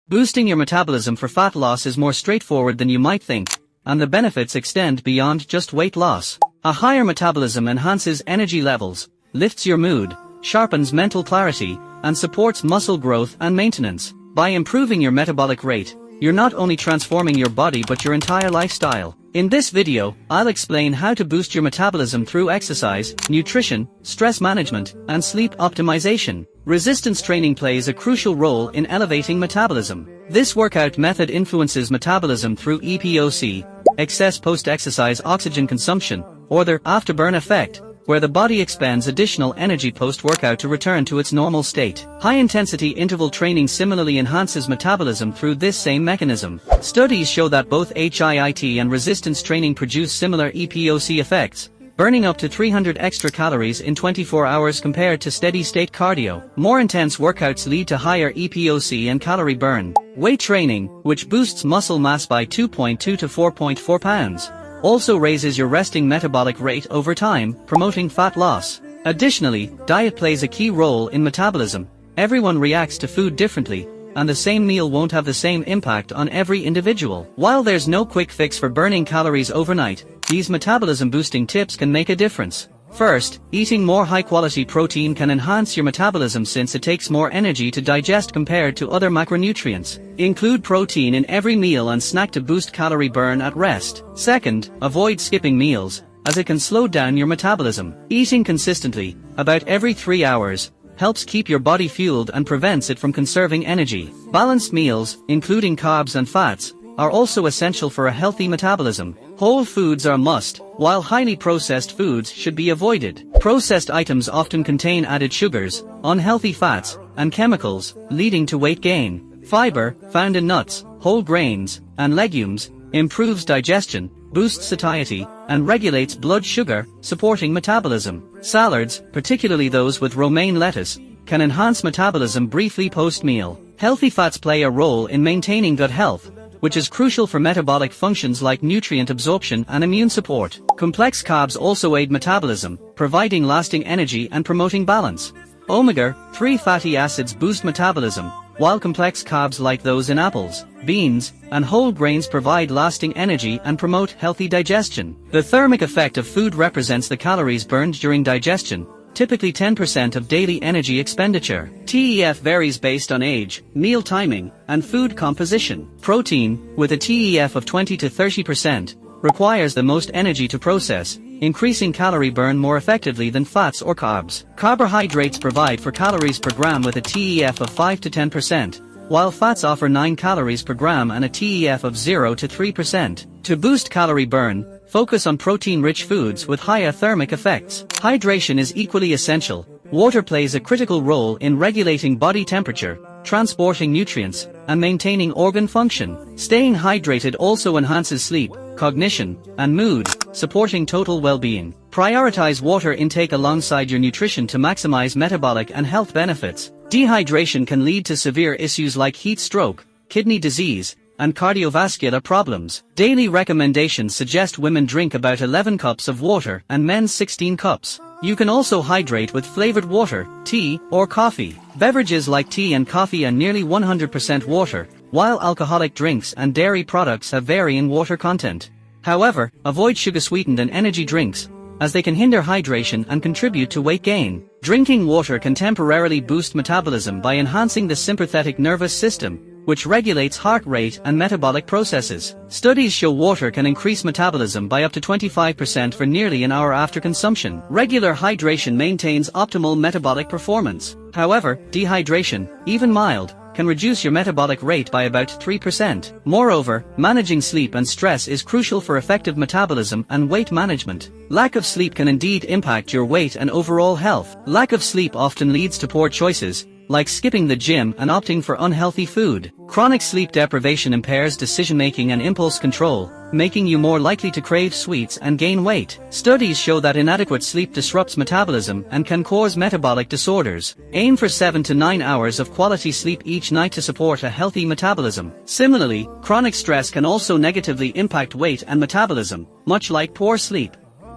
Boosting your metabolism for fat loss is more straightforward than you might think, and the benefits extend beyond just weight loss. A higher metabolism enhances energy levels, lifts your mood, sharpens mental clarity, and supports muscle growth and maintenance. By improving your metabolic rate, you're not only transforming your body but your entire lifestyle. In this video, I'll explain how to boost your metabolism through exercise, nutrition, stress management, and sleep optimization. Resistance training plays a crucial role in elevating metabolism. This workout method influences metabolism through EPOC, excess post-exercise oxygen consumption, or the afterburn effect, where the body expends additional energy post-workout to return to its normal state. High-intensity interval training similarly enhances metabolism through this same mechanism. Studies show that both HIIT and resistance training produce similar EPOC effects, burning up to 300 extra calories in 24 hours compared to steady-state cardio. More intense workouts lead to higher EPOC and calorie burn. Weight training, which boosts muscle mass by 2.2 to 4.4 pounds, also raises your resting metabolic rate over time, promoting fat loss. Additionally, diet plays a key role in metabolism. Everyone reacts to food differently, and the same meal won't have the same impact on every individual. While there's no quick fix for burning calories overnight, these metabolism-boosting tips can make a difference. First, eating more high-quality protein can enhance your metabolism since it takes more energy to digest compared to other macronutrients. Include protein in every meal and snack to boost calorie burn at rest. Second, avoid skipping meals, as it can slow down your metabolism. Eating consistently, about every 3 hours, helps keep your body fueled and prevents it from conserving energy. Balanced meals, including carbs and fats, are also essential for a healthy metabolism. Whole foods are a must, while highly processed foods should be avoided. Processed items often contain added sugars, unhealthy fats, and chemicals, leading to weight gain. Fiber, found in nuts, whole grains, and legumes, improves digestion, boosts satiety, and regulates blood sugar, supporting metabolism. Salads, particularly those with romaine lettuce, can enhance metabolism briefly post-meal. Healthy fats play a role in maintaining gut health, which is crucial for metabolic functions like nutrient absorption and immune support. Complex carbs also aid metabolism, providing lasting energy and promoting balance. Omega-3 fatty acids boost metabolism, while complex carbs like those in apples, beans, and whole grains provide lasting energy and promote healthy digestion. The thermic effect of food represents the calories burned during digestion, typically 10% of daily energy expenditure. TEF varies based on age, meal timing, and food composition. Protein, with a TEF of 20 to 30%, requires the most energy to process, increasing calorie burn more effectively than fats or carbs. Carbohydrates provide 4 calories per gram with a TEF of 5 to 10%, while fats offer 9 calories per gram and a TEF of 0 to 3%. To boost calorie burn, focus on protein-rich foods with higher thermic effects. Hydration is equally essential. Water plays a critical role in regulating body temperature, transporting nutrients, and maintaining organ function. Staying hydrated also enhances sleep, cognition, and mood, supporting total well-being. Prioritize water intake alongside your nutrition to maximize metabolic and health benefits. Dehydration can lead to severe issues like heat stroke, kidney disease, and cardiovascular problems. Daily recommendations suggest women drink about 11 cups of water and men 16 cups. You can also hydrate with flavored water, tea, or coffee. Beverages like tea and coffee are nearly 100% water, while alcoholic drinks and dairy products have varying water content. However, avoid sugar-sweetened and energy drinks, as they can hinder hydration and contribute to weight gain. Drinking water can temporarily boost metabolism by enhancing the sympathetic nervous system, which regulates heart rate and metabolic processes. Studies show water can increase metabolism by up to 25% for nearly an hour after consumption. Regular hydration maintains optimal metabolic performance. However, dehydration, even mild, can reduce your metabolic rate by about 3%. Moreover, managing sleep and stress is crucial for effective metabolism and weight management. Lack of sleep can indeed impact your weight and overall health. Lack of sleep often leads to poor choices, like skipping the gym and opting for unhealthy food. Chronic sleep deprivation impairs decision-making and impulse control, making you more likely to crave sweets and gain weight. Studies show that inadequate sleep disrupts metabolism and can cause metabolic disorders. Aim for 7 to 9 hours of quality sleep each night to support a healthy metabolism. Similarly, chronic stress can also negatively impact weight and metabolism, much like poor sleep.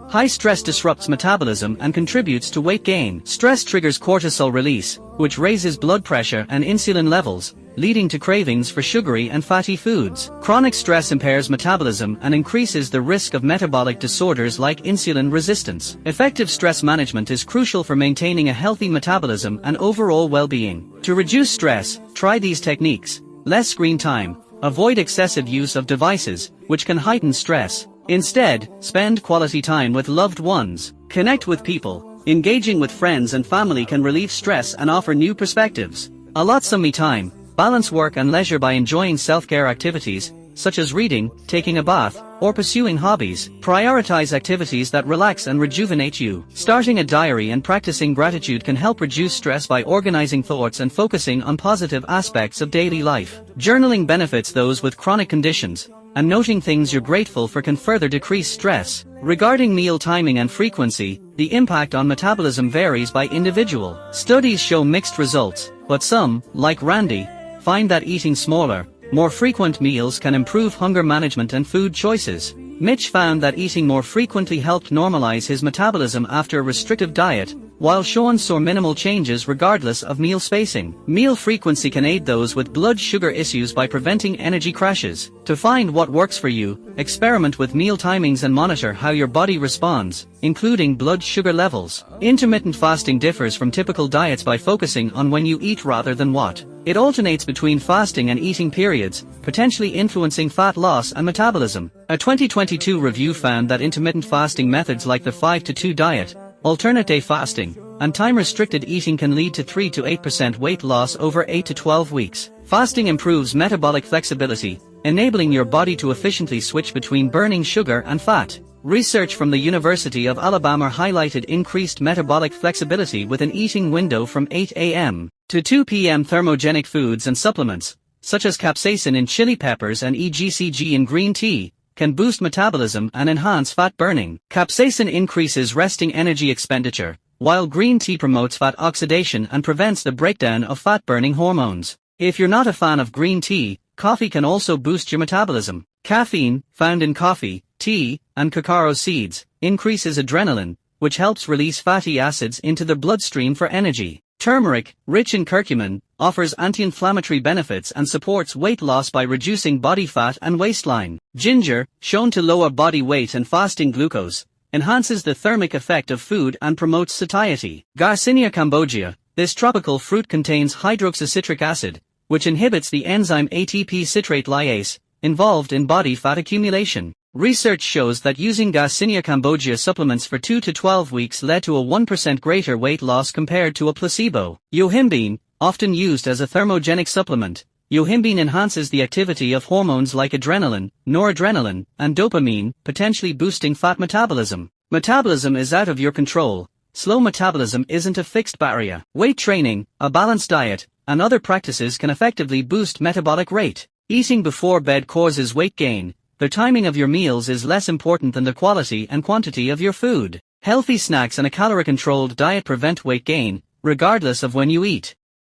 High stress disrupts metabolism and contributes to weight gain. Stress triggers cortisol release, which raises blood pressure and insulin levels, leading to cravings for sugary and fatty foods. Chronic stress impairs metabolism and increases the risk of metabolic disorders like insulin resistance. Effective stress management is crucial for maintaining a healthy metabolism and overall well-being. To reduce stress, try these techniques. Less screen time. Avoid excessive use of devices, which can heighten stress. Instead, spend quality time with loved ones. Connect with people. Engaging with friends and family can relieve stress and offer new perspectives. Allot some me time. Balance work and leisure by enjoying self-care activities, such as reading, taking a bath, or pursuing hobbies. Prioritize activities that relax and rejuvenate you. Starting a diary and practicing gratitude can help reduce stress by organizing thoughts and focusing on positive aspects of daily life. Journaling benefits those with chronic conditions, and noting things you're grateful for can further decrease stress. Regarding meal timing and frequency, the impact on metabolism varies by individual. Studies show mixed results, but some, like Randy, find that eating smaller, more frequent meals can improve hunger management and food choices. Mitch found that eating more frequently helped normalize his metabolism after a restrictive diet, while Sean saw minimal changes regardless of meal spacing. Meal frequency can aid those with blood sugar issues by preventing energy crashes. To find what works for you, experiment with meal timings and monitor how your body responds, including blood sugar levels. Intermittent fasting differs from typical diets by focusing on when you eat rather than what. It alternates between fasting and eating periods, potentially influencing fat loss and metabolism. A 2022 review found that intermittent fasting methods like the 5-2 diet, alternate day fasting, and time-restricted eating can lead to 3 to 8% weight loss over 8 to 12 weeks. Fasting improves metabolic flexibility, enabling your body to efficiently switch between burning sugar and fat. Research from the University of Alabama highlighted increased metabolic flexibility with an eating window from 8 a.m. to 2 p.m. Thermogenic foods and supplements, such as capsaicin in chili peppers and EGCG in green tea, can boost metabolism and enhance fat burning. Capsaicin increases resting energy expenditure, while green tea promotes fat oxidation and prevents the breakdown of fat-burning hormones. If you're not a fan of green tea, coffee can also boost your metabolism. Caffeine, found in coffee, tea, and cacao seeds, increases adrenaline, which helps release fatty acids into the bloodstream for energy. Turmeric, rich in curcumin, offers anti-inflammatory benefits and supports weight loss by reducing body fat and waistline. Ginger, shown to lower body weight and fasting glucose, enhances the thermic effect of food and promotes satiety. Garcinia cambogia, this tropical fruit contains hydroxycitric acid, which inhibits the enzyme ATP citrate lyase, involved in body fat accumulation. Research shows that using Garcinia cambogia supplements for 2 to 12 weeks led to a 1% greater weight loss compared to a placebo. Yohimbine, often used as a thermogenic supplement, yohimbine enhances the activity of hormones like adrenaline, noradrenaline, and dopamine, potentially boosting fat metabolism. Metabolism is out of your control. Slow metabolism isn't a fixed barrier. Weight training, a balanced diet, and other practices can effectively boost metabolic rate. Eating before bed causes weight gain. The timing of your meals is less important than the quality and quantity of your food. Healthy snacks and a calorie-controlled diet prevent weight gain, regardless of when you eat.